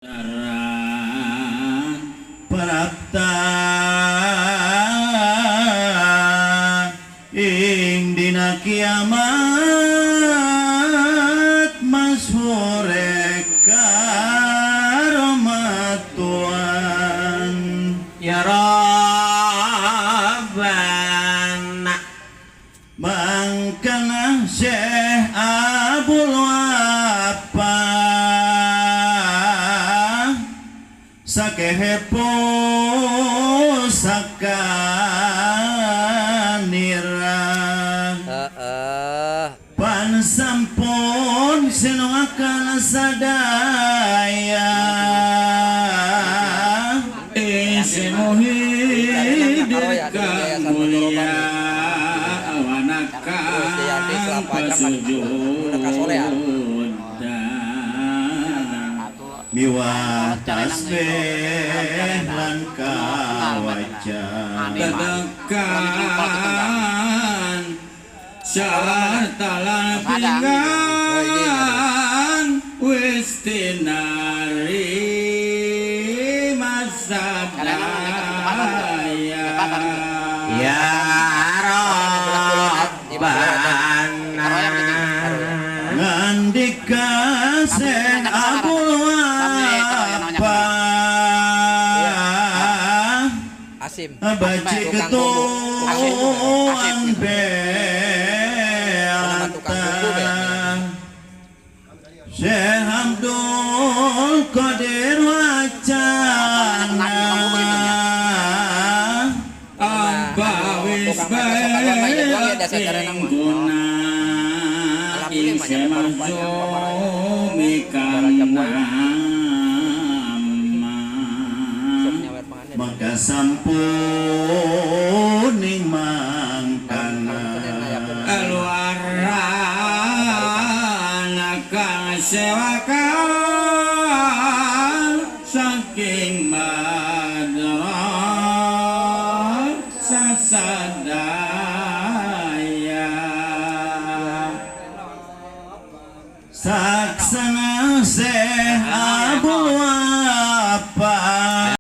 Prapta ing dina kiamat masyhur karomatuan ya Rabbana mangkana Syekh Abdul Wahab sakehepo sakanira pan sampun sinungakan sadaya isimuhidkan mulia awanakan pasujud miwah tasbih lan kawajan tetekan syarta lan pinggan wis tinari masadaya ya Rabbana ngandika Syekh Abdul Asim baci ketuan beata Syekh Abdul Qadir Wacana amba wis guna maka sampuning mangkana alwarana kang sewakan saking madrasah sadaya saksana Syekh Abdul